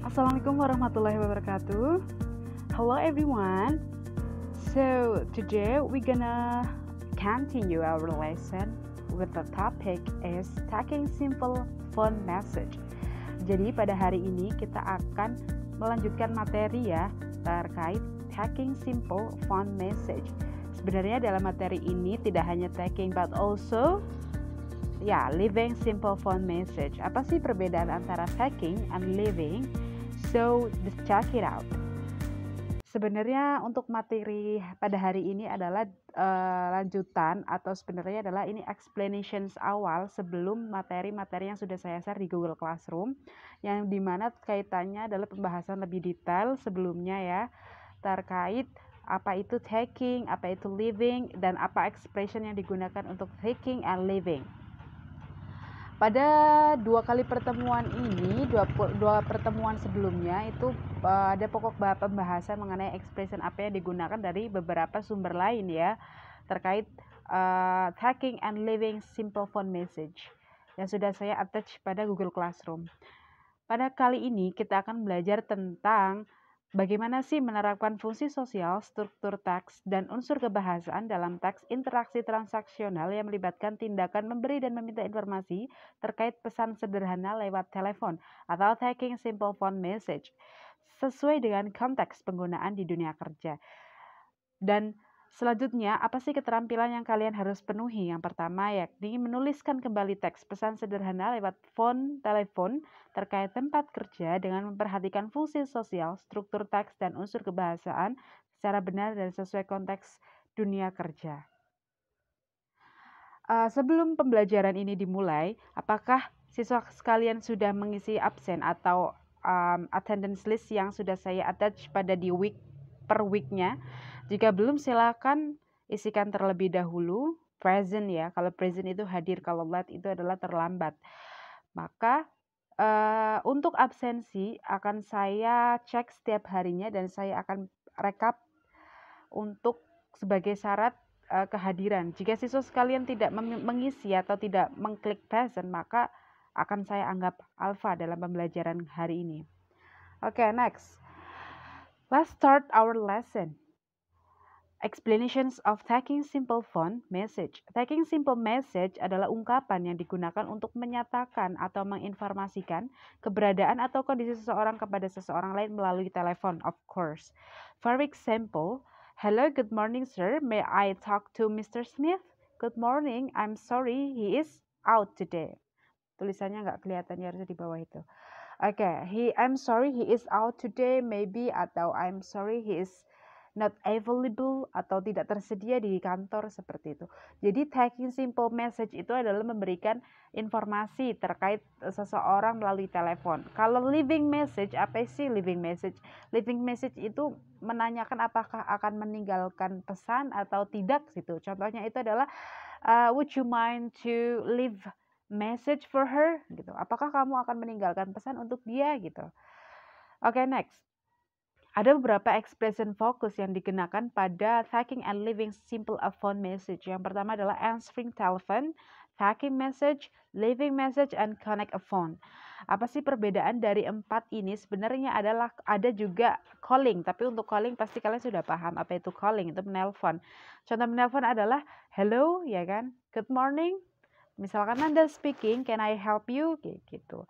Assalamualaikum warahmatullahi wabarakatuh. Hello everyone. So today we're gonna continue our lesson with the topic is taking simple phone message. Jadi pada hari ini kita akan melanjutkan materi ya terkait taking simple phone message. Sebenarnya dalam materi ini tidak hanya taking but also leaving simple phone message. Apa sih perbedaan antara taking and leaving? So, let's check it out. Sebenarnya untuk materi pada hari ini adalah lanjutan atau sebenarnya adalah ini explanations awal sebelum materi-materi yang sudah saya share di Google Classroom, yang dimana kaitannya adalah pembahasan lebih detail sebelumnya ya terkait apa itu taking, apa itu leaving, dan apa expression yang digunakan untuk taking and leaving. Pada dua pertemuan sebelumnya itu ada pokok pembahasan mengenai expression apa yang digunakan dari beberapa sumber lain ya terkait taking and leaving simple phone message yang sudah saya attach pada Google Classroom. Pada kali ini kita akan belajar tentang bagaimana sih menerapkan fungsi sosial, struktur teks, dan unsur kebahasaan dalam teks interaksi transaksional yang melibatkan tindakan memberi dan meminta informasi terkait pesan sederhana lewat telepon atau taking simple phone message sesuai dengan konteks penggunaan di dunia kerja. Dan selanjutnya, apa sih keterampilan yang kalian harus penuhi? Yang pertama yakni menuliskan kembali teks pesan sederhana lewat telepon terkait tempat kerja dengan memperhatikan fungsi sosial, struktur teks, dan unsur kebahasaan secara benar dan sesuai konteks dunia kerja. Sebelum pembelajaran ini dimulai, apakah siswa sekalian sudah mengisi absen atau attendance list yang sudah saya attach pada di per weeknya? Jika belum, silakan isikan terlebih dahulu. Present ya, kalau present itu hadir, kalau late itu adalah terlambat. Maka untuk absensi akan saya cek setiap harinya dan saya akan rekap untuk sebagai syarat kehadiran. Jika siswa sekalian tidak mengisi atau tidak mengklik present, maka akan saya anggap alpha dalam pembelajaran hari ini. Okay, next. Let's start our lesson. Explanations of taking simple phone message. Taking simple message adalah ungkapan yang digunakan untuk menyatakan atau menginformasikan keberadaan atau kondisi seseorang kepada seseorang lain melalui telepon, of course. For example, hello, good morning, sir. May I talk to Mr. Smith? Good morning. I'm sorry, he is out today. Tulisannya nggak kelihatan ya, harusnya di bawah itu. I'm sorry, he is out today, maybe, atau I'm sorry, he is not available atau tidak tersedia di kantor, seperti itu. Jadi taking simple message itu adalah memberikan informasi terkait seseorang melalui telepon. Kalau leaving message, apa sih leaving message? Leaving message itu menanyakan apakah akan meninggalkan pesan atau tidak gitu. Contohnya itu adalah would you mind to leave message for her gitu. Apakah kamu akan meninggalkan pesan untuk dia gitu. Next. Ada beberapa expression fokus yang digunakan pada taking and leaving simple a phone message. Yang pertama adalah answering telephone, taking message, leaving message, and connect a phone. Apa sih perbedaan dari empat ini? Sebenarnya adalah ada juga calling, tapi untuk calling pasti kalian sudah paham apa itu calling, itu menelpon. Contoh menelpon adalah hello, ya kan? Good morning. Misalkan Nanda speaking, can I help you? Kayak gitu.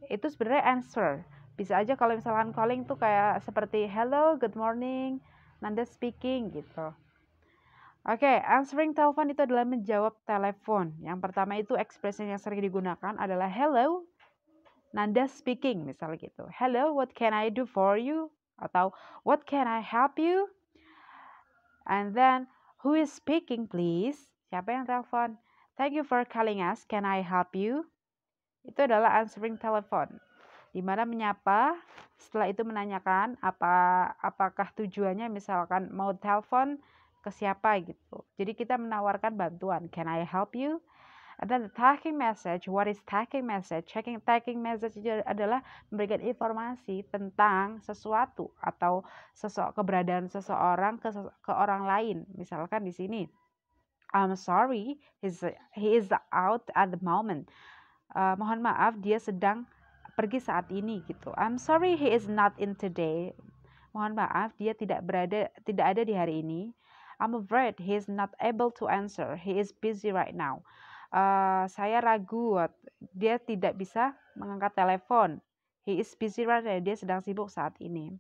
Itu sebenarnya answer. Bisa aja kalau misalkan calling tuh kayak seperti hello, good morning, Nanda speaking gitu. Answering telepon itu adalah menjawab telepon. Yang pertama itu expression yang sering digunakan adalah hello, Nanda speaking, misalnya gitu. Hello, what can I do for you? Atau what can I help you? And then, who is speaking please? Siapa yang telepon? Thank you for calling us, can I help you? Itu adalah answering telepon, di mana menyapa, setelah itu menanyakan apakah tujuannya, misalkan mau telepon ke siapa gitu. Jadi kita menawarkan bantuan, can I help you? And then the taking message, what is taking message? Taking message itu adalah memberikan informasi tentang sesuatu atau keberadaan seseorang ke orang lain. Misalkan di sini, I'm sorry, he is out at the moment. Mohon maaf, dia sedang pergi saat ini gitu. I'm sorry he is not in today. Mohon maaf dia tidak ada di hari ini. I'm afraid he is not able to answer. He is busy right now. Saya ragu dia tidak bisa mengangkat telepon. He is busy right now. Dia sedang sibuk saat ini.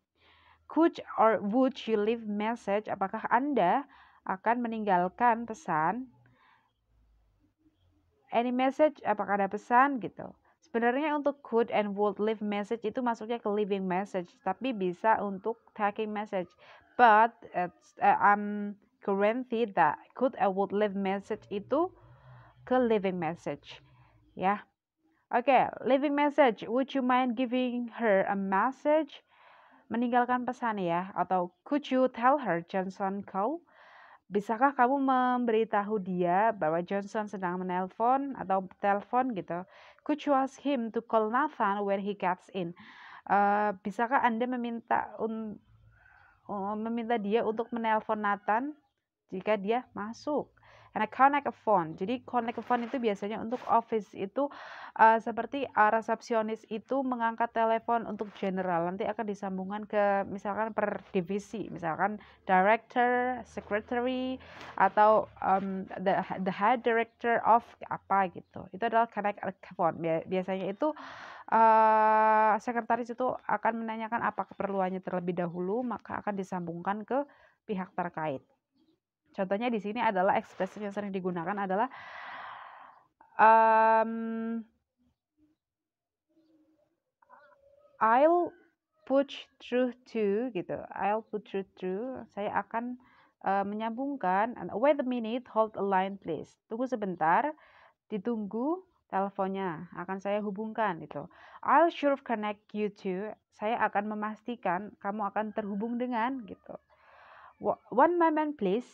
Could or would you leave message? Apakah Anda akan meninggalkan pesan? Any message? Apakah ada pesan gitu? Sebenarnya untuk could and would leave message itu masuknya ke leaving message, tapi bisa untuk taking message. But I'm guarantee that could and would leave message itu ke leaving message, ya. Oke, leaving message. Would you mind giving her a message? Meninggalkan pesan ya, atau could you tell her Johnson call? Bisakah kamu memberitahu dia bahwa Johnson sedang menelpon atau telepon gitu? Could you ask him to call Nathan when he gets in? Bisakah Anda meminta dia untuk menelpon Nathan jika dia masuk? And connect a phone. Jadi connect a phone itu biasanya untuk office itu seperti resepsionis itu mengangkat telepon untuk general. Nanti akan disambungkan ke misalkan per divisi, misalkan director, secretary, atau the head director of apa gitu. Itu adalah connect a phone. Biasanya itu sekretaris itu akan menanyakan apa keperluannya terlebih dahulu, maka akan disambungkan ke pihak terkait. Contohnya di sini adalah ekspresi yang sering digunakan adalah I'll put through to gitu. I'll put through. Saya akan menyambungkan. Wait a minute, hold a line please. Tunggu sebentar, ditunggu teleponnya. Akan saya hubungkan gitu. I'll sure connect you to. Saya akan memastikan kamu akan terhubung dengan gitu. One moment please.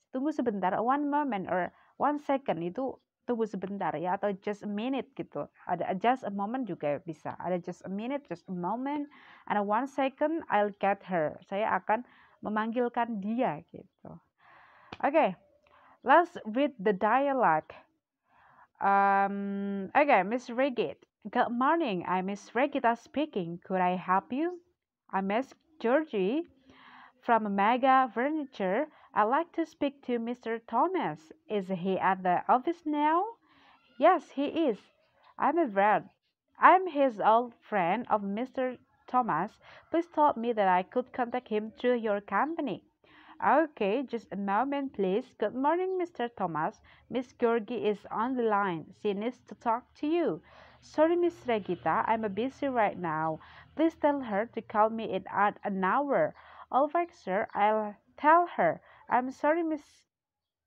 Tunggu sebentar, one moment or 1 second itu tunggu sebentar ya, atau just a minute gitu. Ada just a moment juga bisa. Ada just a minute, just a moment, and 1 second I'll get her. Saya akan memanggilkan dia gitu. Okay, let's read the dialogue. Okay, Miss Regit. Good morning, I'm Miss Regita speaking. Could I help you? I'm Miss Georgie from Mega Furniture. I'd like to speak to Mr. Thomas. Is he at the office now? Yes, he is. I'm afraid. I'm his old friend of Mr. Thomas. Please told me that I could contact him through your company. Okay, just a moment, please. Good morning, Mr. Thomas. Miss Georgie is on the line. She needs to talk to you. Sorry, Miss Regita, I'm busy right now. Please tell her to call me in an hour. All right, sir, I'll tell her. I'm sorry, Miss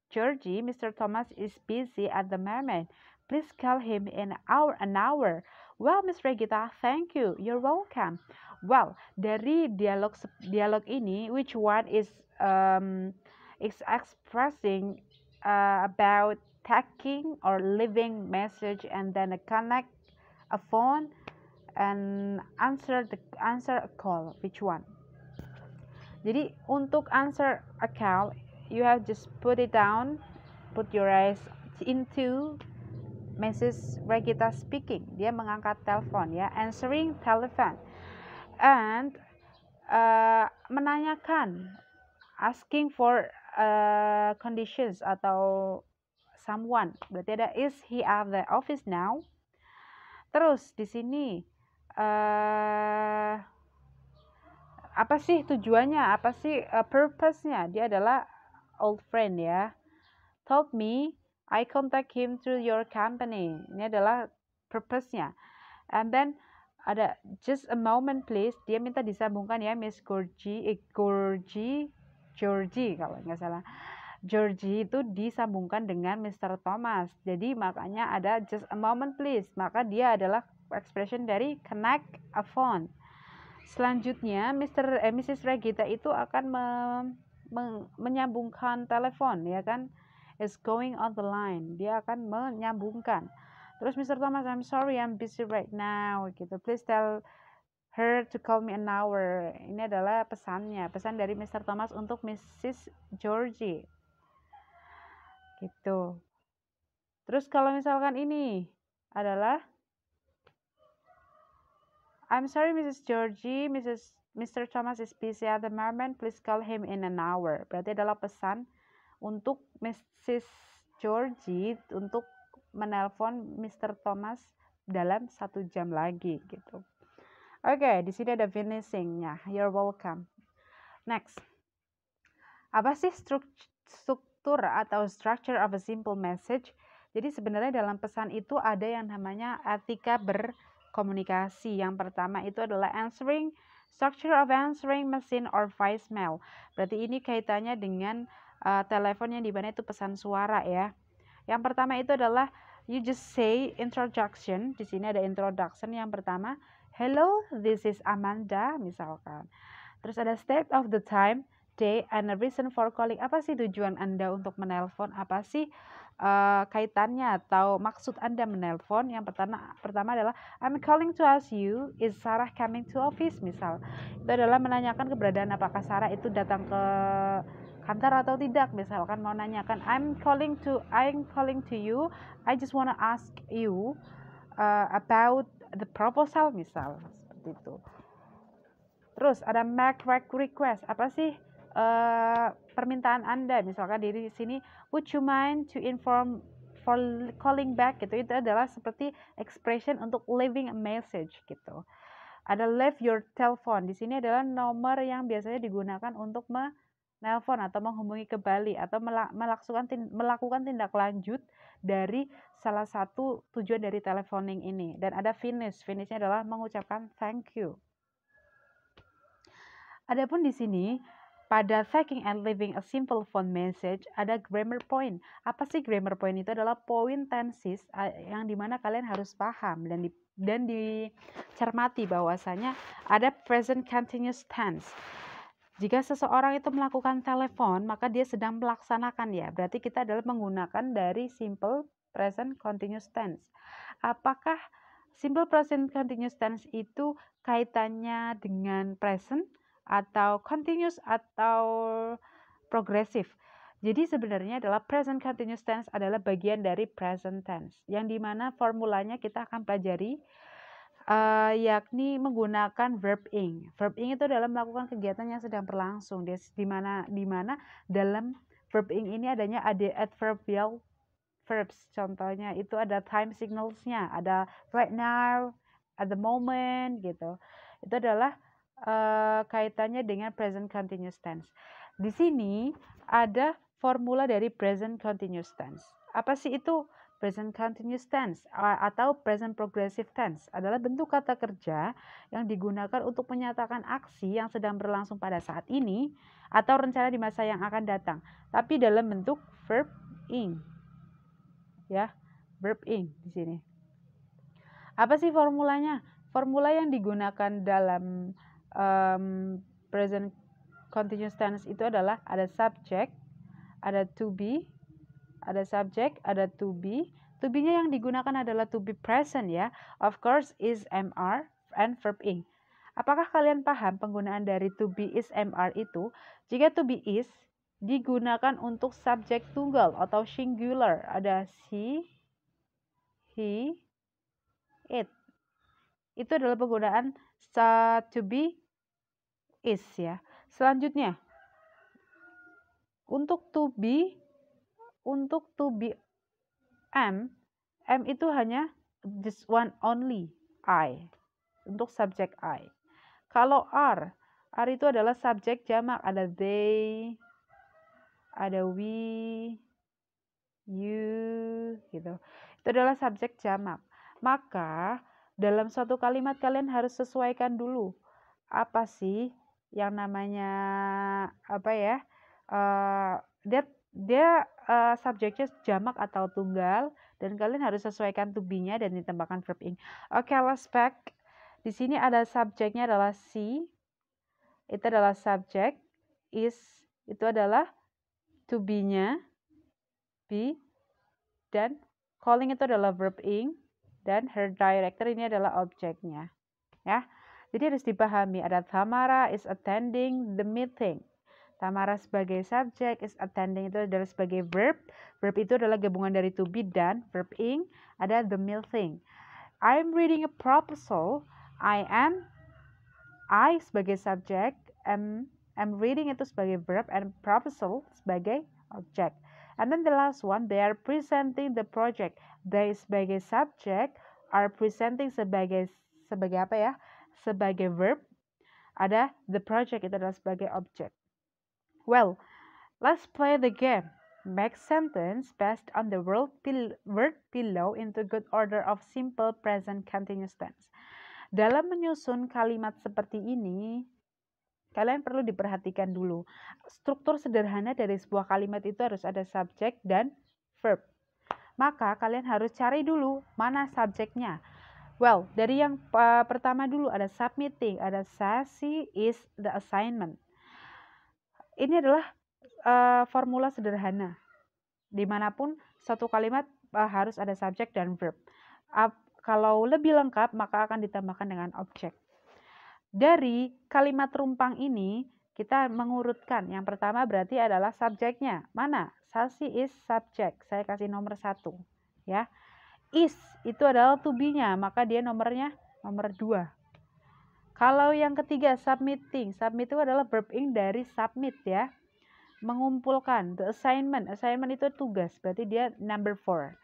Georgie, Mr. Thomas is busy at the moment. Please call him in an hour. Well, Miss Regita, thank you. You're welcome. Well, dari dialog ini, which one is expressing about taking or leaving message and then connect a phone and answer a call? Which one? Jadi untuk answer a call, you have just put it down, put your eyes into Mrs. Regita speaking. Dia mengangkat telepon ya, answering telephone, and menanyakan, asking for conditions atau someone. Berarti ada is he at the office now? Terus di sini apa sih tujuannya? Apa sih purpose-nya? Dia adalah old friend ya. Told me I contact him through your company. Ini adalah purpose-nya. And then ada just a moment please. Dia minta disambungkan ya, Miss Georgie kalau nggak salah. Georgie itu disambungkan dengan Mr. Thomas. Jadi makanya ada just a moment please. Maka dia adalah expression dari connect a phone. Selanjutnya Mrs. Regita itu akan menyambungkan telepon ya kan, is going on the line, dia akan menyambungkan. Terus Mr. Thomas, I'm sorry I'm busy right now gitu, please tell her to call me an hour. Ini adalah pesan dari Mr. Thomas untuk Mrs. Georgie gitu. Terus kalau misalkan ini adalah I'm sorry, Mrs. Georgie, Mr. Thomas is busy at the moment. Please call him in an hour. Berarti adalah pesan untuk Mrs. Georgie untuk menelpon Mr. Thomas dalam 1 jam lagi gitu. Oke, di sini ada finishingnya. You're welcome. Next. Apa sih struktur atau structure of a simple message? Jadi sebenarnya dalam pesan itu ada yang namanya etika berkomunikasi. Yang pertama itu adalah structure of answering machine or voicemail. Berarti ini kaitannya dengan telepon yang dimana itu pesan suara ya. Yang pertama itu adalah you just say introduction. Di sini ada introduction yang pertama. Hello, this is Amanda misalkan. Terus ada state of the time, day, and a reason for calling. Apa sih tujuan Anda untuk menelpon? Apa sih kaitannya atau maksud Anda menelpon? Yang pertama adalah I'm calling to ask you, is Sarah coming to office? Misal, itu adalah menanyakan keberadaan apakah Sarah itu datang ke kantor atau tidak. Misalkan mau nanyakan I'm calling to you, I just wanna ask you about the proposal misal seperti itu. Terus ada make request. Apa sih permintaan Anda? Misalkan di sini would you mind to inform for calling back gitu. Itu adalah seperti expression untuk leaving a message gitu. Ada leave your telephone. Di sini adalah nomor yang biasanya digunakan untuk menelpon atau menghubungi kembali atau melakukan tindak lanjut dari salah satu tujuan dari telephoning ini. Dan ada finish. Finishnya adalah mengucapkan thank you. Adapun di sini pada taking and leaving a simple phone message ada grammar point. Apa sih grammar point? Itu adalah poin tenses yang dimana kalian harus paham dan dicermati bahwasanya ada present continuous tense. Jika seseorang itu melakukan telepon, maka dia sedang melaksanakan ya. Berarti kita adalah menggunakan dari simple present continuous tense. Apakah simple present continuous tense itu kaitannya dengan present atau continuous atau progresif? Jadi sebenarnya adalah present continuous tense adalah bagian dari present tense yang dimana formulanya kita akan pelajari yakni menggunakan verb ing. Verb ing itu adalah melakukan kegiatan yang sedang berlangsung. Di mana dalam verb ing ini adanya adverbial verbs. Contohnya itu ada time signals-nya, ada right now, at the moment gitu. Itu adalah kaitannya dengan present continuous tense. Di sini ada formula dari present continuous tense. Apa sih itu? Present continuous tense atau present progressive tense adalah bentuk kata kerja yang digunakan untuk menyatakan aksi yang sedang berlangsung pada saat ini atau rencana di masa yang akan datang, tapi dalam bentuk verb ing. Ya, verb ing di sini. Apa sih formulanya? Formula yang digunakan dalam present continuous tense itu adalah ada subject, ada to be, ada subject, ada to be. To be-nya yang digunakan adalah to be present ya. Of course is MR and verb ing. Apakah kalian paham penggunaan dari to be is MR itu? Jika to be is digunakan untuk subjek tunggal atau singular, ada she, he, it. Itu adalah penggunaan to be is ya. Selanjutnya untuk to be am itu hanya just one only I untuk subjek I. Kalau are itu adalah subjek jamak, ada they, ada we, you gitu. Itu adalah subjek jamak. Maka dalam suatu kalimat kalian harus sesuaikan dulu apa sih yang namanya apa ya? Dia subjeknya jamak atau tunggal dan kalian harus sesuaikan to be-nya dan ditambahkan verb ing. Oke, let's back. Di sini ada subjeknya adalah she. Itu adalah subjek. Is itu adalah to be-nya be dan calling itu adalah verb ing dan her director ini adalah objeknya. Ya. Jadi harus dipahami ada Tamara is attending the meeting. Tamara sebagai subjek, is attending itu adalah sebagai verb. Verb itu adalah gabungan dari to be dan verb ing ada the meeting. I'm reading a proposal. I sebagai subjek, am reading itu sebagai verb, and proposal sebagai object. And then the last one, they are presenting the project. They sebagai subjek, are presenting sebagai apa ya? Sebagai verb. Ada the project itu adalah sebagai object. Well, let's play the game. Make sentence based on the word below into good order of simple present continuous tense. Dalam menyusun kalimat seperti ini, kalian perlu diperhatikan dulu. Struktur sederhana dari sebuah kalimat itu harus ada subjek dan verb. Maka kalian harus cari dulu mana subjeknya. Well, dari yang pertama dulu ada submitting, ada Sassy is the assignment. Ini adalah formula sederhana. Dimanapun satu kalimat harus ada subjek dan verb. Kalau lebih lengkap maka akan ditambahkan dengan objek. Dari kalimat rumpang ini kita mengurutkan. Yang pertama berarti adalah subjeknya. Mana? Sassy is subject. Saya kasih nomor 1. Ya. Is itu adalah to be-nya, maka dia nomornya nomor 2. Kalau yang ketiga submitting. Submit itu adalah verb ing dari submit ya. Mengumpulkan. The assignment. Assignment itu tugas. Berarti dia number 4.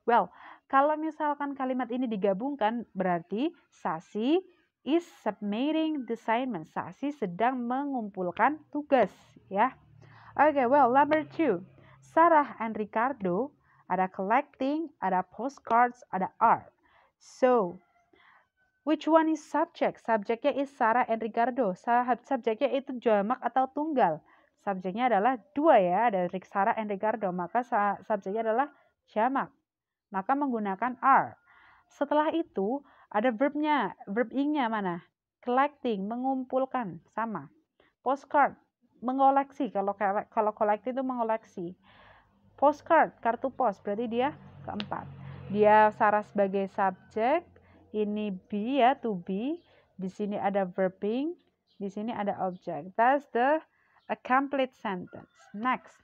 Well, kalau misalkan kalimat ini digabungkan berarti Sassy is submitting the assignment. Sassy sedang mengumpulkan tugas ya. Okay, well, number 2. Sarah and Ricardo ada collecting, ada postcards, ada are. So, which one is subject? Subjeknya is Sarah and Ricardo. Subjeknya itu jamak atau tunggal? Subjeknya adalah 2 ya, ada Sarah and Ricardo. Maka subjeknya adalah jamak. Maka menggunakan are. Setelah itu ada verbnya, verb ing-nya mana? Collecting, mengumpulkan, sama. Postcard, mengoleksi. Kalau collecting itu mengoleksi. Postcard, kartu pos, berarti dia keempat. Dia Sarah sebagai subjek, ini be ya, to be. Di sini ada verbing, di sini ada object. That's the complete sentence. Next.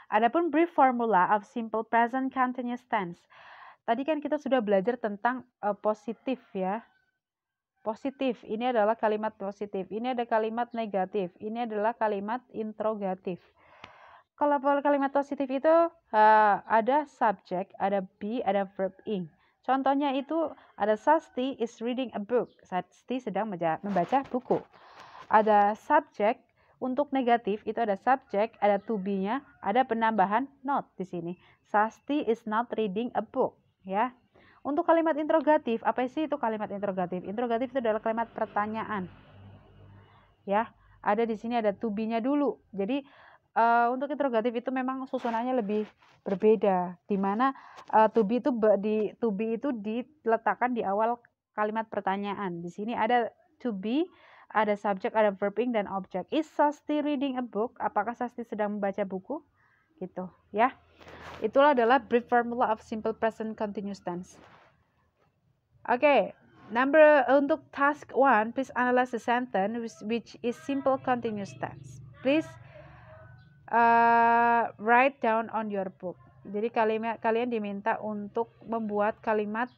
Adapun brief formula of simple present continuous tense. Tadi kan kita sudah belajar tentang positif ya. Positif, ini adalah kalimat positif. Ini ada kalimat negatif. Ini adalah kalimat interrogatif. Kalau kalimat positif itu ada subject, ada be, ada verb ing. Contohnya itu ada Sasti is reading a book. Sasti sedang membaca buku. Ada subject. Untuk negatif itu ada subject, ada to be-nya, ada penambahan not di sini. Sasti is not reading a book, ya. Untuk kalimat interrogatif, apa sih itu kalimat interrogatif? Interrogatif itu adalah kalimat pertanyaan. Ya, ada di sini ada to be-nya dulu. Jadi untuk interrogatif itu memang susunannya lebih berbeda, di mana to be itu diletakkan di awal kalimat pertanyaan. Di sini ada to be, ada subject, ada verb ing dan object. Is Sasti reading a book? Apakah Sasti sedang membaca buku? Gitu, ya. Itulah adalah brief formula of simple present continuous tense. Oke, untuk task 1, please analyze the sentence which is simple continuous tense. Please write down on your book. Jadi kalian diminta untuk membuat kalimat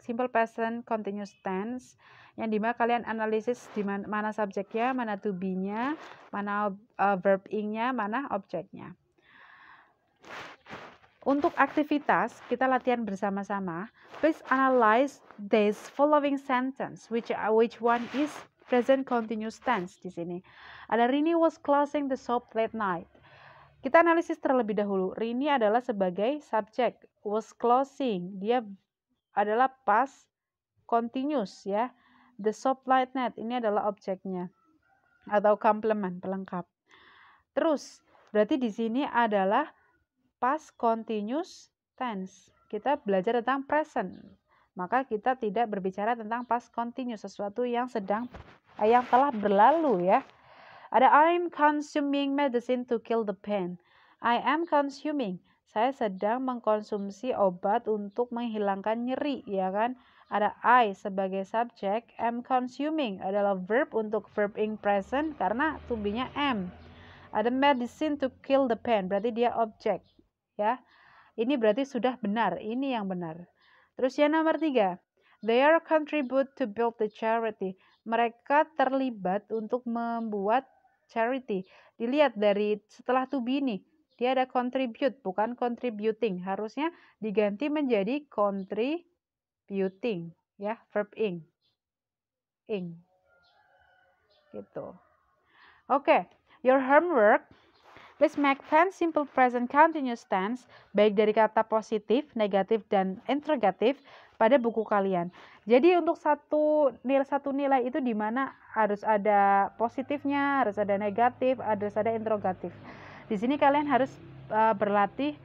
simple present continuous tense yang dimana kalian analisis di mana subjeknya, mana to be-nya, mana verb ing-nya, mana objeknya. Untuk aktivitas kita latihan bersama-sama. Please analyze this following sentence. Which one is present continuous tense di sini? Ada Rini was closing the shop late night. Kita analisis terlebih dahulu. Rini adalah sebagai subjek. Was closing, dia adalah past continuous ya. The shop late night ini adalah objeknya atau complement, pelengkap. Terus berarti di sini adalah past continuous tense. Kita belajar tentang present. Maka kita tidak berbicara tentang past continuous, sesuatu yang telah berlalu ya. Ada I'm consuming medicine to kill the pain. I am consuming. Saya sedang mengkonsumsi obat untuk menghilangkan nyeri, ya kan? Ada I sebagai subjek, am consuming adalah verb untuk verb ing present karena to be-nya am. Ada medicine to kill the pain, berarti dia objek, ya. Ini berarti sudah benar, ini yang benar. Terus yang nomor 3, They are contribute to build the charity. Mereka terlibat untuk membuat charity. Dilihat dari setelah to be nih, dia ada contribute, bukan contributing. Harusnya diganti menjadi contributing, ya, verb ing. Gitu. Oke, your homework. Please make 10 simple present continuous tense, baik dari kata positif, negatif, dan interrogative pada buku kalian. Jadi untuk satu nilai itu di mana harus ada positifnya, harus ada negatif, harus ada interrogatif. Di sini kalian harus berlatih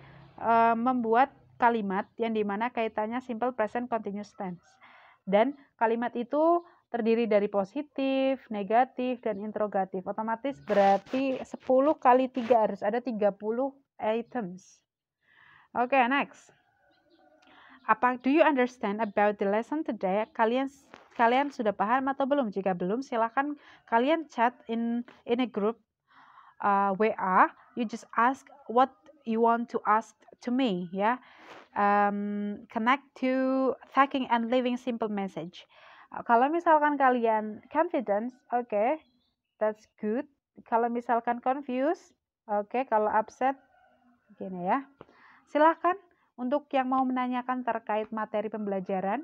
membuat kalimat yang dimana kaitannya simple present continuous tense. Dan kalimat itu terdiri dari positif, negatif, dan interrogatif. Otomatis berarti 10 kali 3 harus ada 30 items. Oke, next. Do you understand about the lesson today? Kalian sudah paham atau belum? Jika belum, silakan kalian chat in a group WA. You just ask what you want to ask to me, ya. Connect to thanking and leaving simple message. Kalau misalkan kalian confident, okay, that's good. Kalau misalkan confused, okay. Kalau upset, gini ya. Silahkan untuk yang mau menanyakan terkait materi pembelajaran.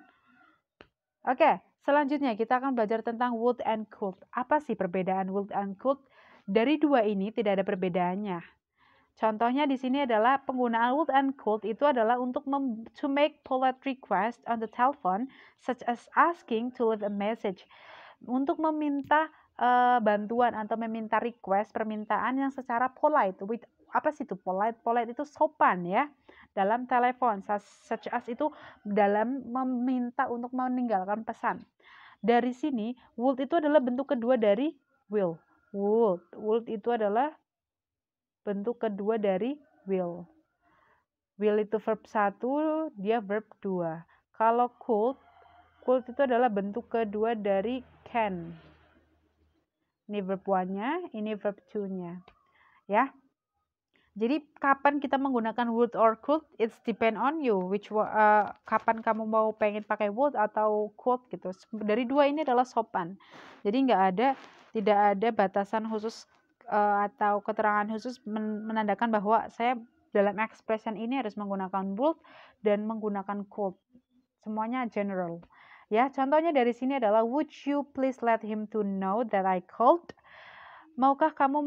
Oke, selanjutnya kita akan belajar tentang would and could. Apa sih perbedaan would and could? Dari dua ini tidak ada perbedaannya. Contohnya di sini adalah penggunaan would and could itu adalah untuk to make polite request on the telephone, such as asking to leave a message. Untuk meminta bantuan atau meminta request, permintaan yang secara polite. Apa sih itu polite? Polite itu sopan ya. Dalam telepon, such as itu dalam meminta untuk meninggalkan pesan. Dari sini, would itu adalah bentuk kedua dari will. Would itu adalah bentuk kedua dari will. Will itu verb 1, dia verb 2. Kalau could itu adalah bentuk kedua dari can. Ini verb 1-nya, ini verb 2-nya. Ya. Jadi kapan kita menggunakan would or could, it's depend on you. Kapan kamu mau pengen pakai would atau could gitu. Dari dua ini adalah sopan. Jadi tidak ada batasan khusus atau keterangan khusus menandakan bahwa saya dalam expression ini harus menggunakan would dan menggunakan could. Semuanya general. Ya, contohnya dari sini adalah would you please let him to know that I called? Maukah kamu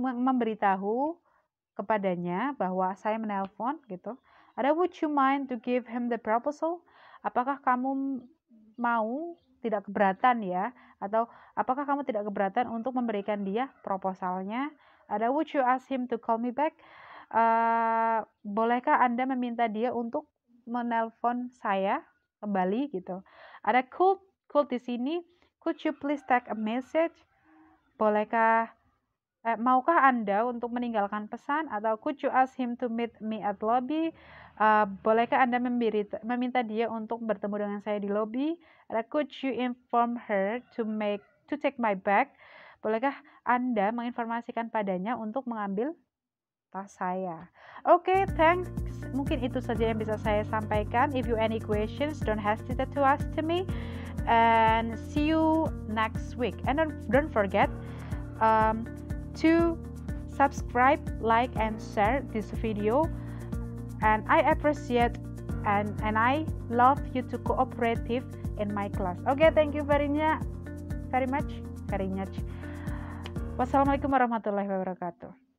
memberitahu kepadanya bahwa saya menelpon gitu. Ada would you mind to give him the proposal? Apakah kamu mau, tidak keberatan ya, atau apakah kamu tidak keberatan untuk memberikan dia proposalnya? Ada would you ask him to call me back? Bolehkah Anda meminta dia untuk menelpon saya kembali gitu? Ada could di sini, could you please take a message? Maukah Anda untuk meninggalkan pesan? Atau could you ask him to meet me at lobby? Bolehkah Anda meminta dia untuk bertemu dengan saya di lobby? Could you inform her to take my bag? Bolehkah Anda menginformasikan padanya untuk mengambil tas saya? Oke, thanks. Mungkin itu saja yang bisa saya sampaikan. If you any questions, don't hesitate to ask to me. And see you next week. And don't forget to subscribe, like, and share this video. And I appreciate and I love you to cooperative in my class. Okay, thank you very much. Wassalamualaikum warahmatullahi wabarakatuh.